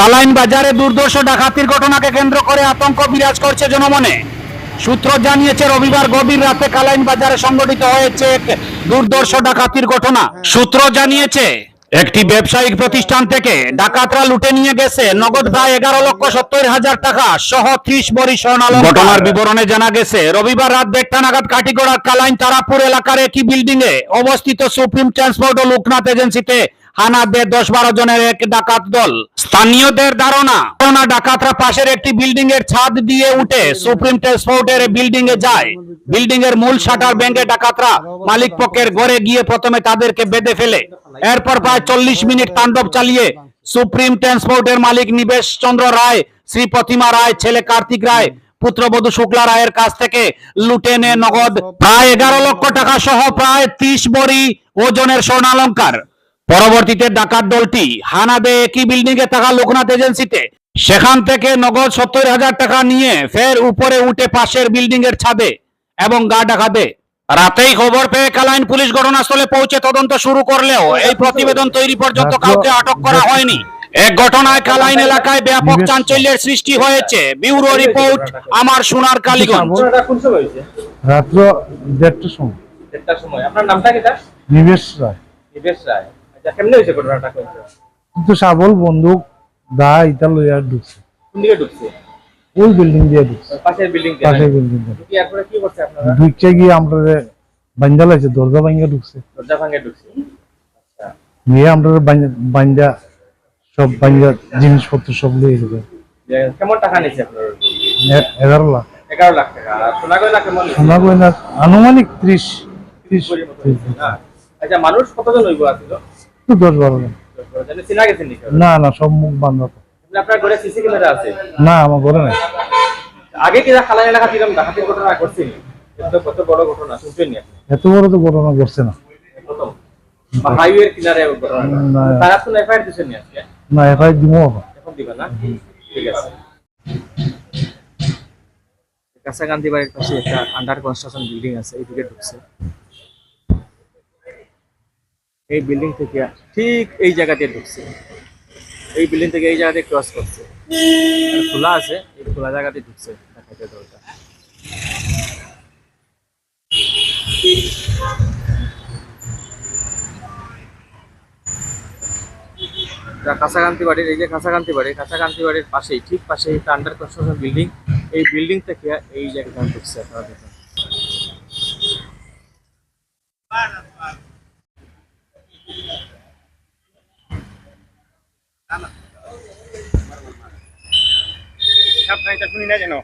কালাইন বাজারে দুর্ধর্ষ ডাকাতির ঘটনাকে কেন্দ্র করে আতঙ্ক বিরাজ করছে জনমনে। সূত্র জানিয়েছে, রবিবার গভীর রাতে কালাইন বাজারে সংঘটিত হয়েছে এক দুর্ধর্ষ ডাকাতির ঘটনা। সূত্র জানিয়েছে, একটি ব্যবসায়িক প্রতিষ্ঠান থেকে ডাকাতরা লুটে নিয়ে গেছে নগদ প্রায় 11,70,000 টাকা সহ 30 ভরি স্বর্ণালংকার। ঘটনার বিবরণে জানা গেছে, রবিবার রাত 1টা নাগাদ কাটিগড়ার কালাইন তারাপুর এলাকার একই বিল্ডিং এ অবস্থিত সুপ্রিম ট্রান্সপোর্ট ও লোকনাথ এজেন্সিতে হানা দেয় 10-12 জনের এক ডাকাত দল। স্থানীয়দের ধারণা, ডাকাতরা পাশের একটি বিল্ডিং এর ছাদ দিয়ে উঠে সুপ্রিম ট্রান্সপোর্টের বিল্ডিং এ যায়। বিল্ডিং এর মূল শাটার ভেঙে ডাকাতরা মালিক পক্ষের ঘরে গিয়ে প্রথমে তাদেরকে বেঁধে ফেলে। এরপর প্রায় 40 মিনিট তাণ্ডব চালিয়ে সুপ্রিম ট্রান্সপোর্টের মালিক নিবেশ চন্দ্র রায়, শ্রী প্রতিমা রায়, ছেলে কার্তিক রায়, পুত্রবধূ শুক্লা রায়ের কাছ থেকে লুটে নেয় নগদ প্রায় 11 লক্ষ টাকা সহ প্রায় 30 ভরি ওজনের স্বর্ণালংকার। পরবর্তীতে ডাকাত দলটি হানা দেয় একই বিল্ডিং এ থাকা লোকনাথ এজেন্সিতে। সেখান থেকে নগদ 70,000 টাকা নিয়ে ফের উপরে উঠে পাশের বিল্ডিং এর ছাদে এবং গা ঢাকা দেয়। রাতেই খবর পেয়ে কালাইন পুলিশ ঘটনাস্থলে পৌঁছে তদন্ত শুরু করলেও এই প্রতিবেদন তৈরি পর্যন্ত কাউকে আটক করা হয়নি। এক ঘটনায় কালাইন এলাকায় ব্যাপক চাঞ্চল্যের সৃষ্টি হয়েছে। ব্যুরো রিপোর্ট, আমার সোনার কালীগঞ্জ। রাত্র 1:30টার সময়। 1:30টার সময়। আপনার নামটা কি? নিবেশ রায়। নিবেশ রায়। আচ্ছা, কেমনে হয়েছে ঘটনাটা? কিন্তু সাবল বন্দুক দা ইতা লইয়া ঢুকছে। কোন দিকে ঢুকছে? ওই বিল্ডিং দিয়ে ঢুকছে। পাশের বিল্ডিং দিয়ে? পাশের বিল্ডিং দিয়ে। কি এরপরে কি করছে আপনারা? ঢুকছে গিয়ে আমরা বান্দা লাইছে, দরজা ভাঙিয়ে ঢুকছে। দরজা ভাঙে ঢুকছে। আচ্ছা। নিয়ে আমরা বান্দা সব বান্দা জিনিসপত্র সব লিয়ে গেছে। কেমন টাকা নিছে আপনারা? 11 লাখ। 11 লাখ টাকা। আর সোনা গয়না কেমন? সোনা গয়না আনুমানিক 30। আচ্ছা, মানুষ কতজন হইব আছিল? 10-12 জন। জানেন চিনা গেছেন নাকি? না না, সব মুখ বন্ধ। আপনার ঘরে সিসি ক্যামেরা আছে? না, আমার ঘরে নাই। আগে কি খালাইন এলাকা থেকে ডাকাতির ঘটনা করছেন? এটা কত বড় ঘটনা শুনছেন নি আপনি? এত বড় তো ঘটনা ঘটছে না। প্রথম হাইওয়ের কিনারে ঘটনা। তারা তো এফআইআর দিছেন নি আজকে? না, এফআইআর দিমো এখন দিবা না? ঠিক আছে। কাছাকান্তি বাড়ির পাশে একটা আন্ডার কনস্ট্রাকশন বিল্ডিং আছে, এইদিকে ঢুকছে। এই বিল্ডিং থেকে ঠিক এই জায়গাতে ঢুকছে। এই বিল্ডিং থেকে এই জায়গাতে ক্রস করছে। খোলা আছে, এই খোলা জায়গাতে ঢুকছে ডাকাতের দলটা। কাছাকান্তি বাড়ির, এই যে কাছাকান্তি বাড়ির পাশেই, ঠিক পাশে একটা আন্ডার কনস্ট্রাকশন বিল্ডিং। এই বিল্ডিং থেকে এই জায়গাটা ঢুকছে। আপনারা দেখুন। শুনি না যেন